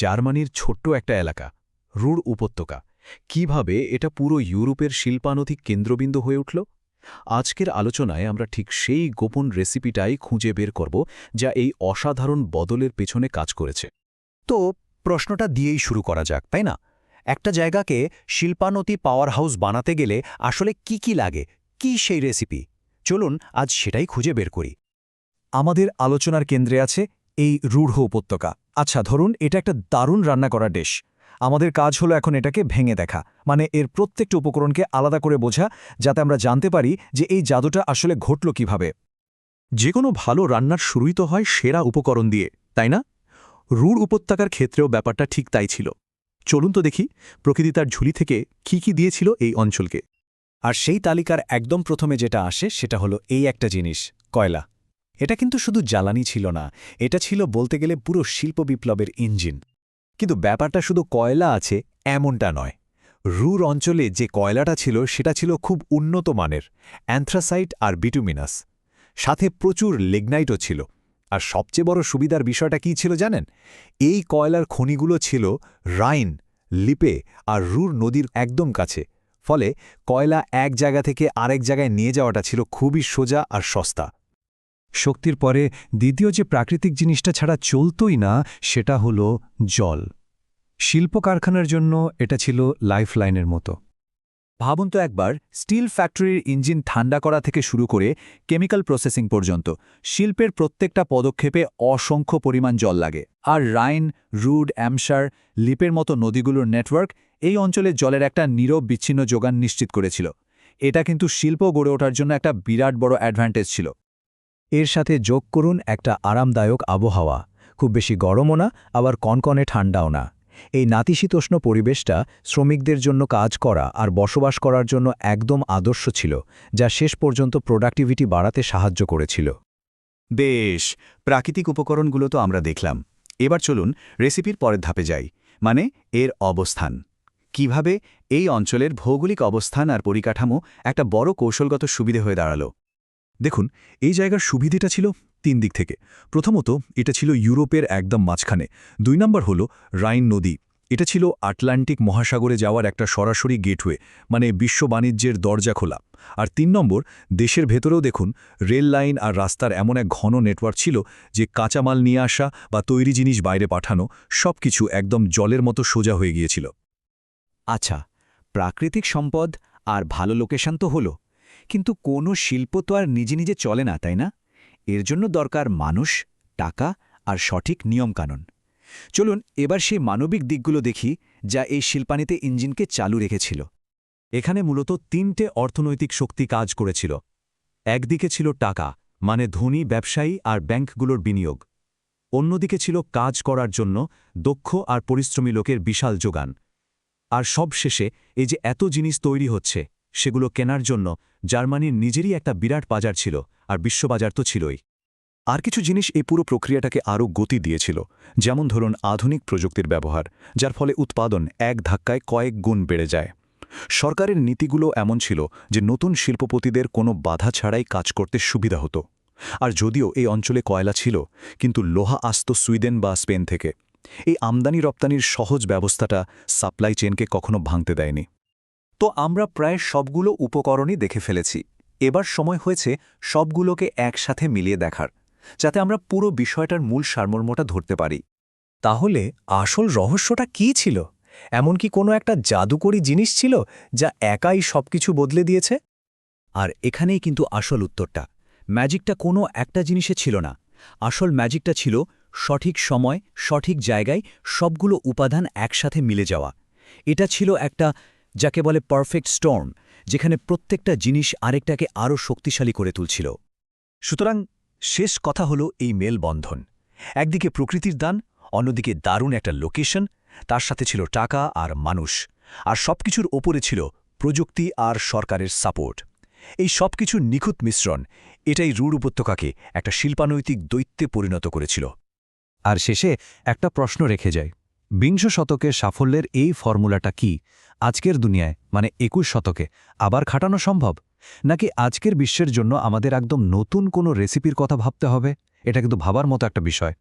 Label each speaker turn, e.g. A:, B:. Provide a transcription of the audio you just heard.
A: জার্মানির ছোট্ট একটা এলাকা রুর উপত্যকা কিভাবে এটা পুরো ইউরোপের শিল্পানধিক কেন্দ্রবিন্দু হয়ে উঠল আজকের আলোচনায় আমরা ঠিক সেই গোপন রেসিপিটাই খুঁজে বের করব যা এই অসাধারণ বদলের পেছনে কাজ করেছে।
B: তো প্রশ্নটা দিয়েই শুরু করা যাক, তাই না? একটা জায়গাকে শিল্পানতি পাওয়ার হাউস বানাতে গেলে আসলে কি লাগে, কি সেই রেসিপি? চলুন আজ সেটাই খুঁজে বের করি। আমাদের আলোচনার কেন্দ্রে আছে এই রূঢ় উপত্যকা। আচ্ছা, ধরুন এটা একটা দারুণ রান্না করা ডিশ। আমাদের কাজ হলো এখন এটাকে ভেঙে দেখা, মানে এর প্রত্যেকটা উপকরণকে আলাদা করে বোঝা, যাতে আমরা জানতে পারি যে এই জাদুটা আসলে ঘটল কিভাবে।
A: যে কোনো ভালো রান্নার শুরুই তো হয় সেরা উপকরণ দিয়ে, তাই না? রুর উপত্যকার ক্ষেত্রেও ব্যাপারটা ঠিক তাই ছিল। চলুন তো দেখি প্রকৃতি তার ঝুলি থেকে কি দিয়েছিল এই অঞ্চলকে।
B: আর সেই তালিকার একদম প্রথমে যেটা আসে সেটা হলো এই একটা জিনিস, কয়লা। এটা কিন্তু শুধু জ্বালানি ছিল না, এটা ছিল বলতে গেলে পুরো শিল্প বিপ্লবের ইঞ্জিন। কিন্তু ব্যাপারটা শুধু কয়লা আছে এমনটা নয়। রুর অঞ্চলে যে কয়লাটা ছিল সেটা ছিল খুব উন্নত মানের, অ্যান্থ্রাসাইট আর বিটুমিনাস। সাথে প্রচুর লিগনাইটও ছিল। আর সবচেয়ে বড় সুবিধার বিষয়টা কী ছিল জানেন? এই কয়লার খনিগুলো ছিল রাইন, লিপে আর রুর নদীর একদম কাছে। ফলে কয়লা এক জায়গা থেকে আরেক জায়গায় নিয়ে যাওয়াটা ছিল খুবই সোজা আর সস্তা। শক্তির পরে দ্বিতীয় যে প্রাকৃতিক জিনিসটা ছাড়া চলতই না সেটা হলো জল। শিল্প কারখানার জন্য এটা ছিল লাইফলাইনের মতো। ভাবুন তো একবার, স্টিল ফ্যাক্টরির ইঞ্জিন ঠান্ডা করা থেকে শুরু করে কেমিক্যাল প্রসেসিং পর্যন্ত শিল্পের প্রত্যেকটা পদক্ষেপে অসংখ্য পরিমাণ জল লাগে। আর রাইন, রুড, অ্যামশার, লিপের মতো নদীগুলোর নেটওয়ার্ক এই অঞ্চলে জলের একটা নীরব বিচ্ছিন্ন যোগান নিশ্চিত করেছিল। এটা কিন্তু শিল্প গড়ে ওঠার জন্য একটা বিরাট বড় অ্যাডভান্টেজ ছিল। এর সাথে যোগ করুন একটা আরামদায়ক আবহাওয়া, খুব বেশি গরমও না, আবার কনকনে ঠান্ডাও না। এই নাতিশীতোষ্ণ পরিবেশটা শ্রমিকদের জন্য কাজ করা আর বসবাস করার জন্য একদম আদর্শ ছিল, যা শেষ পর্যন্ত প্রোডাক্টিভিটি বাড়াতে সাহায্য করেছিল।
C: বেশ, প্রাকৃতিক উপকরণগুলো তো আমরা দেখলাম। এবার চলুন রেসিপির পরের ধাপে যাই, মানে এর অবস্থান। কিভাবে এই অঞ্চলের ভৌগোলিক অবস্থান আর পরিকাঠামো একটা বড় কৌশলগত সুবিধে হয়ে দাঁড়ালো।
A: দেখুন, এই জায়গার সুবিধেটা ছিল 3 দিক থেকে। প্রথমত, এটা ছিল ইউরোপের একদম মাঝখানে। 2 নম্বর হল রাইন নদী। এটা ছিল আটলান্টিক মহাসাগরে যাওয়ার একটা সরাসরি গেটওয়ে, মানে বিশ্ব বাণিজ্যের দরজা খোলা। আর 3 নম্বর, দেশের ভেতরেও দেখুন রেল লাইন আর রাস্তার এমন এক ঘন নেটওয়ার্ক ছিল যে কাঁচামাল নিয়ে আসা বা তৈরি জিনিস বাইরে পাঠানো সবকিছু একদম জলের মতো সোজা হয়ে গিয়েছিল।
B: আচ্ছা, প্রাকৃতিক সম্পদ আর ভালো লোকেশন তো হলো, কিন্তু কোনো শিল্প তো আর নিজে নিজে চলে না, তাই না? এর জন্য দরকার মানুষ, টাকা আর সঠিক নিয়মকানুন। চলুন এবার সেই মানবিক দিকগুলো দেখি যা এই শিল্পানীতে ইঞ্জিনকে চালু রেখেছিল।
A: এখানে মূলত 3টে অর্থনৈতিক শক্তি কাজ করেছিল। একদিকে ছিল টাকা, মানে ধনী ব্যবসায়ী আর ব্যাংকগুলোর বিনিয়োগ। অন্যদিকে ছিল কাজ করার জন্য দক্ষ আর পরিশ্রমী লোকের বিশাল যোগান। আর সবশেষে এই যে এত জিনিস তৈরি হচ্ছে সেগুলো কেনার জন্য জার্মানির নিজেরই একটা বিরাট বাজার ছিল, আর বিশ্ববাজার তো ছিলই।
C: আর কিছু জিনিস এই পুরো প্রক্রিয়াটাকে আরও গতি দিয়েছিল, যেমন ধরুন আধুনিক প্রযুক্তির ব্যবহার, যার ফলে উৎপাদন এক ধাক্কায় কয়েক গুণ বেড়ে যায়। সরকারের নীতিগুলো এমন ছিল যে নতুন শিল্পপতিদের কোনো বাধা ছাড়াই কাজ করতে সুবিধা হতো। আর যদিও এই অঞ্চলে কয়লা ছিল, কিন্তু লোহা আসত সুইডেন বা স্পেন থেকে। এই আমদানি রপ্তানির সহজ ব্যবস্থাটা সাপ্লাই চেনকে কখনো ভাঙতে দেয়নি।
B: তো আমরা প্রায় সবগুলো উপকরণই দেখে ফেলেছি। এবার সময় হয়েছে সবগুলোকে একসাথে মিলিয়ে দেখার, যাতে আমরা পুরো বিষয়টার মূল সারমর্মটা ধরতে পারি। তাহলে আসল রহস্যটা কী ছিল? এমনকি কোনো একটা জাদুকরী জিনিস ছিল যা একাই সবকিছু বদলে দিয়েছে? আর এখানেই কিন্তু আসল উত্তরটা। ম্যাজিকটা কোনো একটা জিনিসে ছিল না। আসল ম্যাজিকটা ছিল সঠিক সময়, সঠিক জায়গায় সবগুলো উপাদান একসাথে মিলে যাওয়া। এটা ছিল একটা, যাকে বলে পারফেক্ট স্টর্ম, যেখানে প্রত্যেকটা জিনিস আরেকটাকে আরও শক্তিশালী করে তুলছিল। সুতরাং শেষ কথা হলো এই মেলবন্ধন। একদিকে প্রকৃতির দান, অন্যদিকে দারুণ একটা লোকেশন, তার সাথে ছিল টাকা আর মানুষ, আর সবকিছুর ওপরে ছিল প্রযুক্তি আর সরকারের সাপোর্ট। এই সবকিছুর নিখুঁত মিশ্রণ এটাই রুর উপত্যকাকে একটা শিল্পানৈতিক দৈত্যে পরিণত করেছিল। আর শেষে একটা প্রশ্ন রেখে যায়, বিংশ শতকের সাফল্যের এই ফর্মুলাটা কি আজকের দুনিয়ায়, মানে 21 শতকে আবার খাটানো সম্ভব? নাকি আজকের বিশ্বের জন্য আমাদের একদম নতুন কোনো রেসিপির কথা ভাবতে হবে? এটা কিন্তু ভাবার মতো একটা বিষয়।